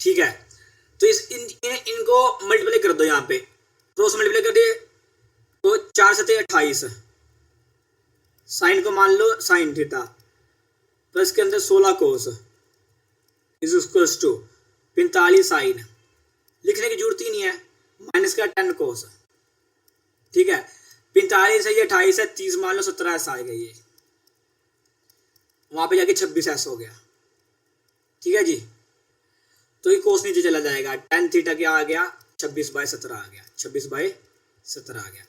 S1: ठीक है, तो इनको मल्टीप्लाई कर दो, यहाँ पे क्रॉस मल्टीप्लाई कर दिए तो 4 7 28, साइन को मान लो साइन थीटा, प्लस के अंदर 16 कोस इज इक्वल्स टू 45 साइन, लिखने की जरूरत ही नहीं है, माइनस का 10 कोस, ठीक है। 45 है ये 28 है, 30 मान लो 17 ऐसा आएगा, ये वहां पे जाके 26 ऐसा हो गया, ठीक है जी। तो ये कोस नीचे चला जाएगा, tan थीटा क्या आ गया 26/17 आ गया, 26/17 आ गया।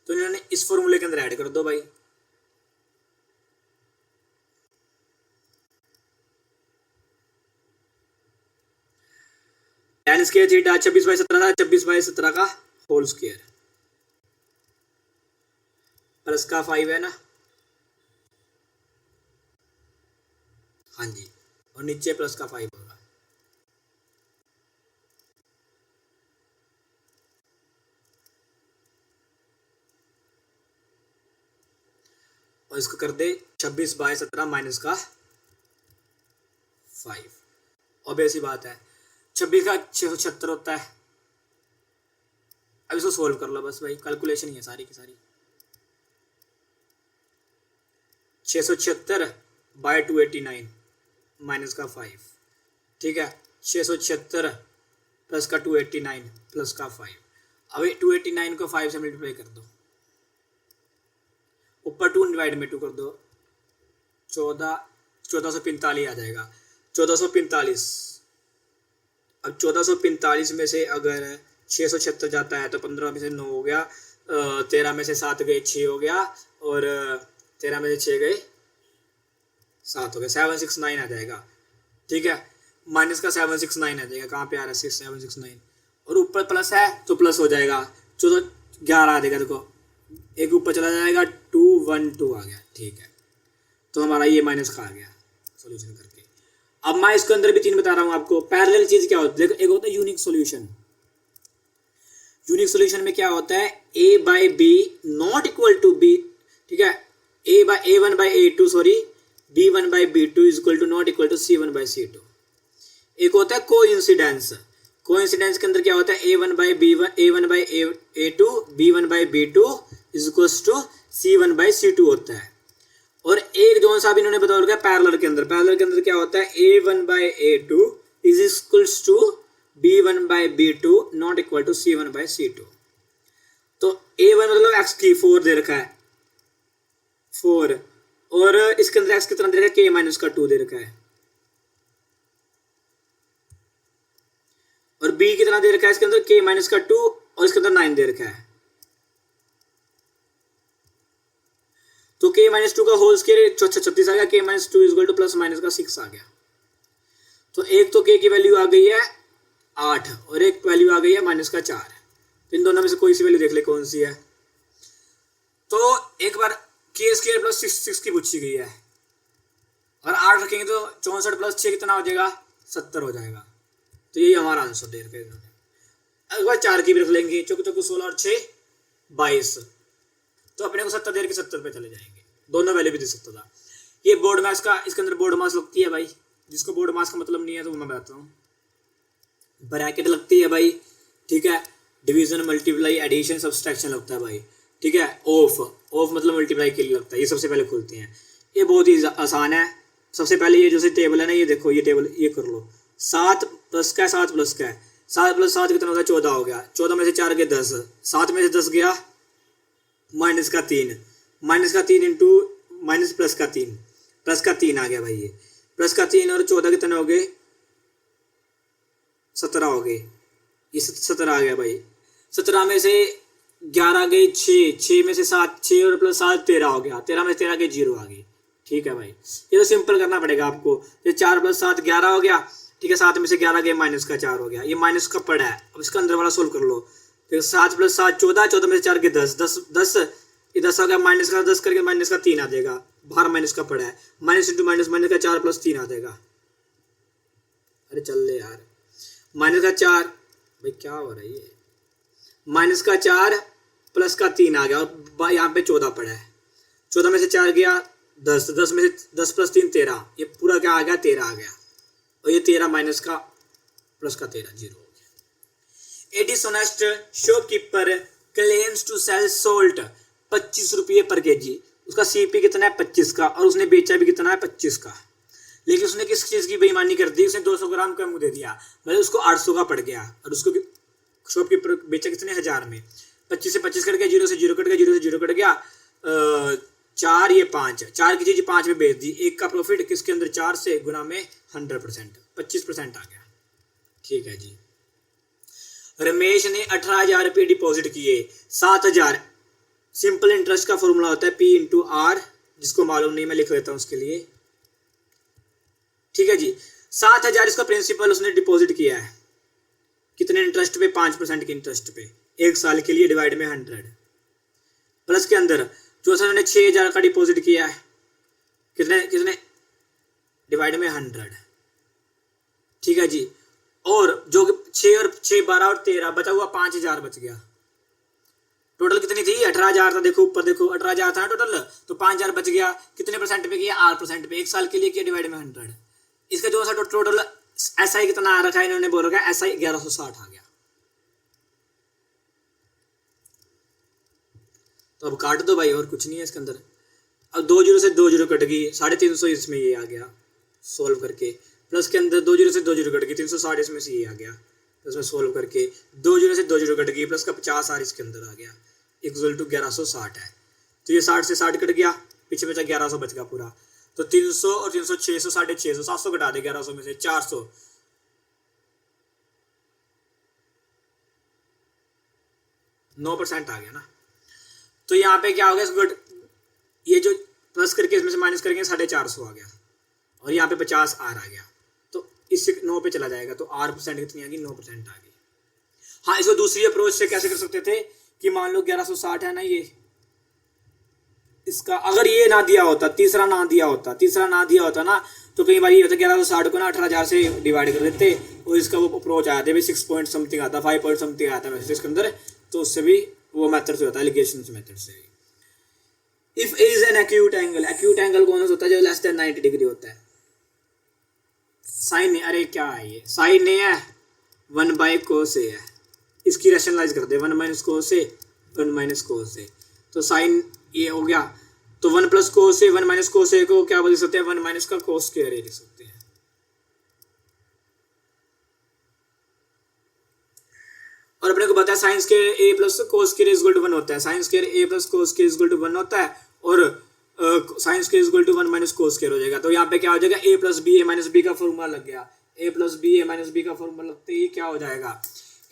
S1: तो इन्होंने इस फॉर्मूले के अंदर ऐड कर दो भाई, tan स्क्वायर थीटा 26/17 था, 26/17 का होल स्क्वायर प्लस का 5 है ना, हाँ जी, और नीचे प्लस का 5 होगा। और इसको कर दे 26/17 माइनस का 5, और ऐसी बात है 26 का 676 होता है। अब इसको सोल्व कर लो बस भाई, कैलकुलेशन ही है सारी की सारी। 676/289 माइनस का 5, ठीक है। 676 प्लस का 289 प्लस का 5। अब 289 को 5 से मल्टीप्लाई कर दो, ऊपर 2 डिवाइड में 2 कर दो, 1445 आ जाएगा, 1445। अब 1445 में से अगर 676 जाता है तो 15 में से 9 हो गया, 13 में से 7 गए 6 हो गया, और 13 में से 6 गए 7 हो गया, 769 आ जाएगा, ठीक है। माइनस का 769 आ जाएगा, कहाँ पे आ रहा है 769, और ऊपर प्लस है तो प्लस हो जाएगा, 11 आ जाएगा, देखो एक ऊपर चला जाएगा, 212 आ गया, ठीक है। तो हमारा ये माइनस का आ गया सॉल्यूशन करके। अब मैं इसके अंदर भी 3 बता रहा हूँ आपको। पैरेलल चीज क्या होती है, देखो एक होता है यूनिक सॉल्यूशन। यूनिक सॉल्यूशन में क्या होता है, a by B not equal to B, ठीक है, a1/a2 sorry b1/b2 is equal to not equal to c1/c2। एक होता है कोइंसिडेंस। कोइंसिडेंस के अंदर क्या होता है, a1/b1 a1/a2 b1/b2 is equals to c1/c2 होता है। और एक जो सा भी इन्होंने बता रखा है पैरेलल के अंदर क्या होता है, a1/a2 is equals to b1/b2 not equal to c1/c2। तो a1 मतलब x की 4 दे रखा है, 4 और इसके अंदर एक्स कितना दे रखा है, के माइनस का 2 दे रखा है, और बी कितना दे रखा है इसके अंदर, के माइनस का 2 और इसके अंदर 9 दे रखा है। तो के माइनस 2 का होल स्क्वायर 36 आ गया, के minus 2 equal two plus minus का 6 आ गया। तो एक तो के की वैल्यू आ गई है 8 और एक वैल्यू आ गई है माइनस का 4। तो इन दोनों में से कोई सी वैल्यू देख ले कौन सी है। तो एक बार के स्क्वायर प्लस 6 की पूछी गई है और 8 रखेंगे तो 64 प्लस 6 कितना हो जाएगा, 70 हो जाएगा। तो यही हमारा आंसर दे रखा है इन्होंने। एक बार 4 की भी रख लेंगे, चौको चौको 16 और 6 22, तो अपने को 70 दे के 70 पे चले जाएंगे। दोनों वैल्यू भी दे सकता था। ये बोर्ड मास का, इसके अंदर बोर्ड मास लगती है भाई, जिसको बोर्ड मास का मतलब नहीं है तो मैं बताता हूँ। ब्रैकेट लगती है भाई, ठीक है, डिवीजन मल्टीप्लाई एडिशन सब्सट्रैक्शन लगता है भाई, ठीक है, ऑफ मतलब मल्टीप्लाई के लिए लगता है। ये सबसे पहले खोलते हैं, ये बहुत ही आसान है। सबसे पहले ये जो टेबल है ना, ये देखो ये टेबल ये कर लो, 7 प्लस का है 7 प्लस का है, 7 प्लस 7 कितना होगा 14 हो गया, 14 में से 4 गए 10, 7 में से 10 गया माइनस का 3, माइनस का 3 इंटू माइनस प्लस का 3, प्लस का 3 आ गया भाई, ये प्लस का 3 और 14 कितने हो गए 17 हो गए, ये 17 आ गया भाई। 17 में से 11 गए 6 में से 7, 6 और प्लस 7 13 हो गया, 13 में से 13 गए 0 आ गई, ठीक है भाई। ये तो सिंपल करना पड़ेगा आपको। ये 4 प्लस 7 11 हो गया, ठीक है, 7 में से 11 गए माइनस का 4 हो गया, ये माइनस का पड़ा है। अब इसका अंदर वाला सोल्व कर लो, तो 7 प्लस 7 14, 14 में से 4 गए 10, ये 10 हो गया, माइनस का 10 करके माइनस का 3 आ जाएगा, बाहर माइनस का पड़ा है, माइनस इंटू माइनस माइनस का 4 प्लस 3 आ जाएगा। अरे चल ले यार, माइनस का 4 भाई क्या हो रहा है ये, माइनस का 4 प्लस का 3 आ गया और यहाँ पे 14 पड़ा है, 14 में से 4 गया 10, 10 में से 10 प्लस 3 13, ये पूरा क्या आ गया 13 आ गया, और ये 13 माइनस का प्लस का 13 0 हो गया। A dishonest shopkeeper claims to sell salt 25 रुपये पर केजी, उसका सीपी कितना है 25 का और उसने बेचा भी कितना है 25 का, लेकिन उसने किस चीज़ की बेईमानी कर दी, उसने 200 ग्राम कम दे दिया, मतलब उसको 800 का पड़ गया और उसको शॉपकीपर बेचा कितने 1000 में। 25 से 25 कट गया, 0 से 0 कट गया, 0 से 0 कट गया, 4 ये 5, 4 की चीज़ 5 में बेच दी, एक का प्रॉफिट किसके अंदर 4 से गुना में 100% 25% आ गया, ठीक है जी। रमेश ने 18,000 रुपये डिपॉजिट किए, 7,000 सिंपल इंटरेस्ट का फॉर्मूला होता है P इंटू आर, जिसको मालूम नहीं मैं लिख लेता हूँ उसके लिए, ठीक है जी। 7,000 इसका प्रिंसिपल उसने डिपॉजिट किया है, कितने इंटरेस्ट पे 5% के इंटरेस्ट पे, 1 साल के लिए डिवाइड में 100, प्लस के अंदर जो उन्होंने 6,000 का डिपॉजिट किया है, कितने कितने डिवाइड में 100, ठीक है जी। और जो 6 और 6 12 और 13 बचा हुआ 5,000 बच गया, टोटल कितनी थी 18,000 था, देखो ऊपर देखो 18,000 था ना टोटल, तो 5,000 बच गया, कितने परसेंट पे किया 8% पे, 1 साल के लिए किया डिवाइड में 100। इसका जो सा टोटल SI कितना आ रखा है, इन्होंने बोल रखा है SI 1160 आ गया। तो अब काट दो भाई, और कुछ नहीं है इसके अंदर। अब 2 0 से 2 0 कट गई, 350 इसमें ये आ गया सोल्व करके, प्लस के अंदर 2 0 से 2 0 कट गई, 360 इसमें से ये आ गया, इसमें सोल्व करके 2 0 से 2 0 कट गई, प्लस का 50 आर इसके अंदर आ गया, इक्वल टू 1160 है। तो ये 60 से 60 कट गया, पीछे बचा 1100 बच गया पूरा, तो 300 और 300 600 650 700 घटा दे 1100 में से 400, 9% आ गया ना। तो यहाँ पे क्या हो गया गुड, ये जो प्लस करके इसमें से माइनस करेंगे 450 आ गया, और यहाँ पे 50 आर आ गया, तो इससे 9 पे चला जाएगा, तो R परसेंट कितनी आ गई 9% आ गई। हाँ, इसको दूसरी अप्रोच से कैसे कर सकते थे कि मान लो 1160 है ना, ये इसका अगर ये ना दिया होता, तीसरा ना दिया होता ना, तो कई बार ये होता 1160 को ना 18,000 से डिवाइड कर देते, और इसका वो अप्रोच आया था 6 पॉइंट समथिंग आता, 5 पॉइंट समथिंग आता है इसके अंदर, तो उससे भी वो मेथड से होता है, एलिगेशन मेथड से। If A is an acute angle कौन सा होता है, जो लेस देन 90 डिग्री होता है। साइन ए, अरे क्या है ये, साइन ए है 1/cos ए है, इसकी रैशनलाइज कर दे 1 माइनस cos ए 1 माइनस cos ए, तो साइन ये हो गया, तो 1 प्लस cos ए 1 माइनस cos ए को क्या बोल सकते हैं 1 माइनस का cos स्क्वायर ए लिख सकते हैं। और अपने को पता है sine square A plus cos square is equal to 1 होता है, sine square A plus cos square is equal to 1 होता है, और sine square equal to 1 minus cos square हो जाएगा। तो यहाँ पे क्या हो जाएगा, A plus B A minus B का फॉर्मूला लग गया। A plus B A minus B का फॉर्मूला लगते ही क्या हो जाएगा,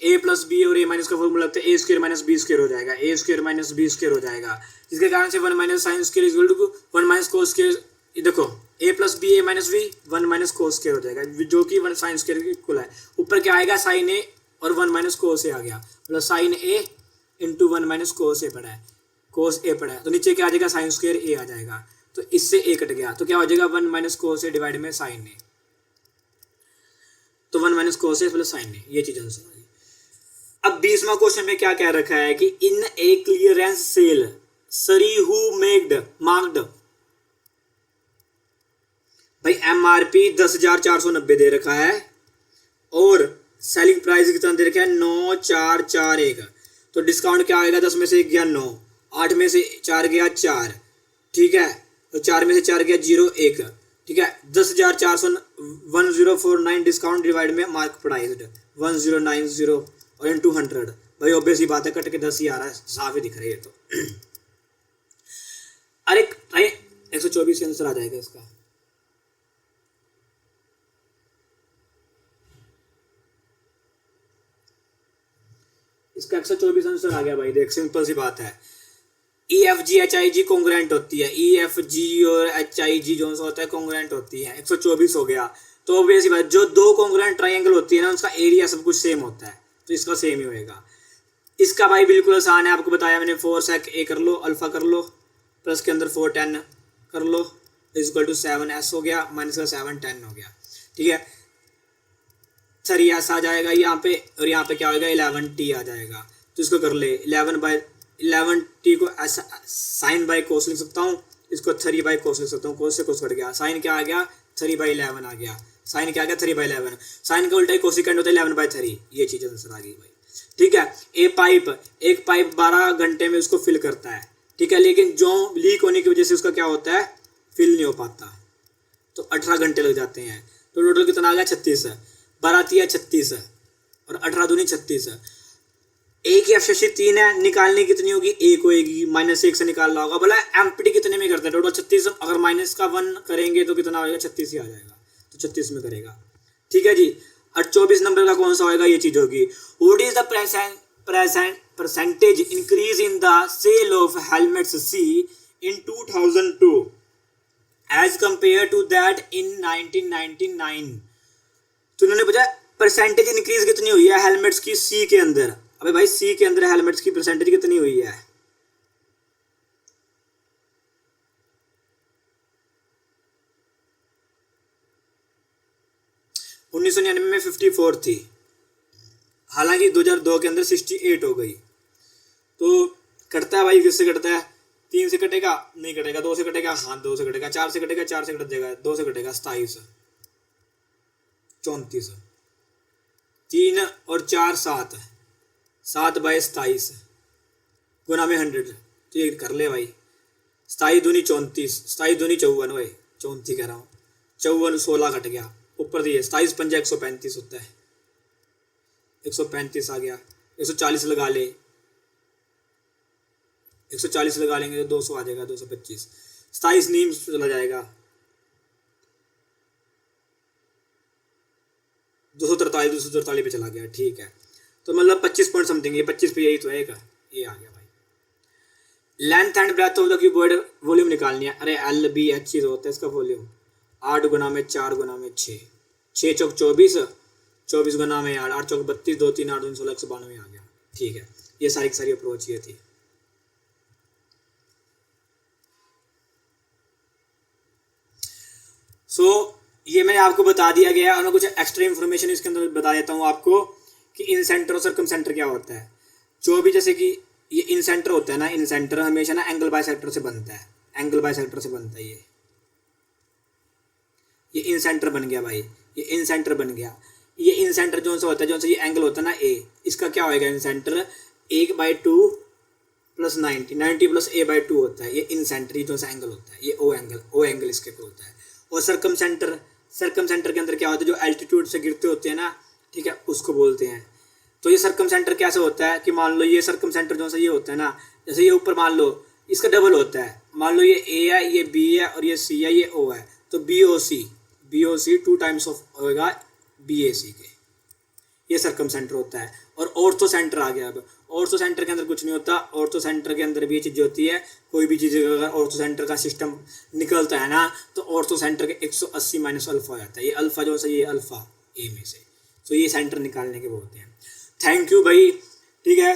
S1: ए प्लस बी और ए माइनस का फॉर्मूला लगता है a square minus b square हो जाएगा, a square minus b square हो जाएगा, जिसके कारण से 1 minus sine square equal to 1 minus cos square. देखो a plus B A minus b 1 minus cos square हो जाएगा, जो कि 1 साइन स्क्वायर के इक्वल है। ऊपर क्या आएगा, साइन ए और 1 माइनस कोस ए आ गया, मतलब साइन ए इंटू 1 माइनस कोस ए पड़ा है, कोस ए पड़ा है। तो नीचे क्या आ जाएगा, साइन स्क्वायर ए आ जाएगा। तो इससे ए कट गया, तो क्या हो जाएगा 1 माइनस कोस ए डिवाइड में साइन ए। तो 1 माइनस कोस ए प्लस साइन ए, ये चीज आंसर आ गई। अब 20वां क्वेश्चन में क्या कह रखा है कि इन ए क्लियरेंस सेल सरी हु मेक्ड मार्क्ड, भाई एमआरपी 10,490 दे रखा है और सेलिंग प्राइस कितना दे रखा है 9,441। तो डिस्काउंट क्या आएगा, 10 में से 1 गया 9, 8 में से 4 गया 4, ठीक है, तो 4 में से 4 गया 0 1, ठीक है। 10,449 डिस्काउंट डिवाइड में मार्क प्राइस्ड 1090 और इन 200। भाई ऑब्वियस ही बात है, कट के 10 ही आ रहा है, साफ ही दिख रही है। तो अरे 124 आंसर आ जाएगा इसका। इसका 124 आंसर आ गया भाई, देख सिंपल सी बात है। E F G H I G congruent होती है, ई एफ जी और एच आई जी जो होता है कॉन्ग्रेंट होती है। 124 हो गया, तो ऑब्वियस ही बात, जो दो कॉन्ग्रेंट ट्राइंगल होती है ना, उसका एरिया सब कुछ सेम होता है, तो इसका सेम ही होएगा। इसका भाई बिल्कुल आसान है, आपको बताया मैंने। 4 sec ए कर लो, अल्फा कर लो, प्लस के अंदर 4 10 कर लो, इक्वल टू 7 s हो गया, माइनस का 7 10 हो गया, ठीक है। 3 s आ जाएगा यहाँ पे, और यहाँ पे क्या होगा 11 t आ जाएगा। तो इसको कर ले 11 t को साइन बाई कोस लिख सकता हूँ, इसको 3 बाई कोस लिख सकता हूँ, कोस से कोस कट गया, साइन क्या आ गया 3/11 आ गया, साइन क्या आ गया 3/11, साइन का उल्टा ही कोसिकेंड होता है 11/3, ये चीज़ आंसर आ गई भाई, ठीक है। एक पाइप 12 घंटे में उसको फिल करता है, ठीक है, लेकिन जो लीक होने की वजह से उसका क्या होता है, फिल नहीं हो पाता, तो 18 घंटे लग जाते हैं। तो टोटल कितना आ गया 36, 12 36 और 18 दूनी 36। एक की एफिशिएंसी 3 है, निकालनी कितनी होगी, 1 होएगी, -1 से निकालना होगा। बोला एम्प्टी कितने में करता है, टोटल 36, अगर माइनस का 1 करेंगे तो कितना होगा 36 ही आ जाएगा, तो 36 में करेगा, ठीक है जी। और 24 नंबर का कौन सा होएगा, ये चीज होगी। What is the percentage increase in the sale of helmets C in 2002 as compare to that in 1999। तो उन्होंने पूछा परसेंटेज इंक्रीज कितनी हुई है हेलमेट्स की सी के अंदर। अबे भाई सी के अंदर हेलमेट्स की परसेंटेज कितनी हुई है, उन्नीस सौ 99 में 54 थी, हालांकि 2002 के अंदर 68 हो गई। तो कटता है भाई, किससे कटता है, 3 से कटेगा, नहीं कटेगा, 2 से कटेगा, हाँ 2 से कटेगा, 4 से कटेगा, 4 से कट जाएगा, 2 से कटेगा, 27, 34, 3 और 4 7, 7/27 गुना में 100, तो ये कर ले भाई, 27 दूनी 34, 27 दूनी 54, भाई 34 कह रहा हूँ, 54 16 कट गया, ऊपर दिए 27 पंजा 135 होता है, 135 आ गया, 140 लगा ले, 140 लगा लेंगे तो 200 आ जाएगा, 225, 27 नीम चला जाएगा, 243 पे चला गया, ठीक है। तो मतलब 25 पॉइंट समथिंग, ये 25 पे यही तो है, ये आ गया भाई। Length and breadth of the cuboid volume निकालनी है। अरे एल बी एच ही होता है इसका वॉल्यूम, 8 गुना में 4 गुना में 6, 6 चौक 24, 24 गुना में 8, 8 चौक 32, 2 3 8 2 16 192 आ गया, ठीक है। ये सारी की सारी अप्रोच ये थी। ये मैंने आपको बता दिया गया, और मैं कुछ एक्स्ट्रा इन्फॉर्मेशन इसके अंदर बता देता हूँ आपको कि इन सेंटर और सर्कम सेंटर क्या होता है। जो भी जैसे कि ये इन सेंटर होता है ना, इन सेंटर हमेशा ना एंगल बाय सेक्टर से बनता है, एंगल बाय सेक्टर से बनता है। ये इन सेंटर बन गया भाई, ये इन सेंटर बन गया। ये इन सेंटर जो सा होता है, जो सा ये एंगल होता है ना ए, इसका क्या होएगा इन सेंटर 1/2 + 90, 90 + a/2 होता है। ये इन सेंटर जो सा एंगल होता है, ये ओ एंगल इसके ऊपर होता है। और सर्कम सेंटर के अंदर क्या होता है, जो एल्टीट्यूड से गिरते होते हैं ना, ठीक है, उसको बोलते हैं। तो ये सर्कम सेंटर कैसे होता है कि मान लो ये सर्कम सेंटर जो सा ये होता है ना, जैसे ये ऊपर मान लो इसका डबल होता है। मान लो ये ए है, ये बी है और ये सी है, ये ओ है, तो B O C 2 times of होगा बी ए सी के, ये सर्कम सेंटर होता है। और ऑर्थो सेंटर आ गया। अब ऑर्थो सेंटर के अंदर कुछ नहीं होता, ऑर्थो सेंटर के अंदर भी ये चीज़ होती है, कोई भी चीज़ अगर ऑर्थो सेंटर का सिस्टम निकलता है ना तो ऑर्थो सेंटर के 180 माइनस अल्फा हो जाता है। ये अल्फा जो है ये अल्फा ए में से, तो ये सेंटर निकालने के वो होते हैं। थैंक यू भाई, ठीक है।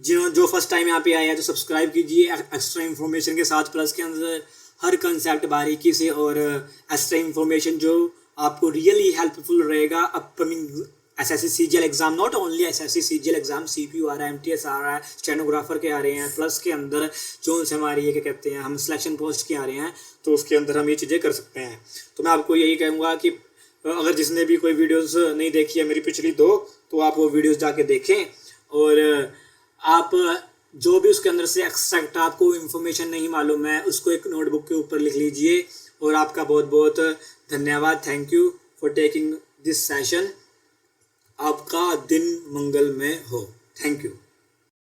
S1: जो फर्स्ट टाइम यहाँ पे आए हैं तो सब्सक्राइब कीजिए एक्स्ट्रा इन्फॉर्मेशन के साथ, प्लस के अंदर हर कंसेप्ट बारीकी से और एक्स्ट्रा इन्फॉर्मेशन जो आपको रियली हेल्पफुल रहेगा upcoming SSC CGL exam. Not only SSC CGL exam, CPU आ रहा है, एमटीएस आ रहा है, स्टेनोग्राफर के आ रहे हैं, प्लस के अंदर जो से हमारी ये क्या कहते हैं हम सिलेक्शन पोस्ट के आ रहे हैं, तो उसके अंदर हम ये चीज़ें कर सकते हैं। तो मैं आपको यही कहूँगा कि अगर जिसने भी कोई वीडियोस नहीं देखी है मेरी पिछली 2, तो आप वो वीडियोस जाके देखें, और आप जो भी उसके अंदर से एक्सट्रैक्ट आपको इन्फॉर्मेशन नहीं मालूम है उसको एक नोटबुक के ऊपर लिख लीजिए। और आपका बहुत बहुत धन्यवाद, thank you for taking this session. आपका दिन मंगलमय हो, थैंक यू।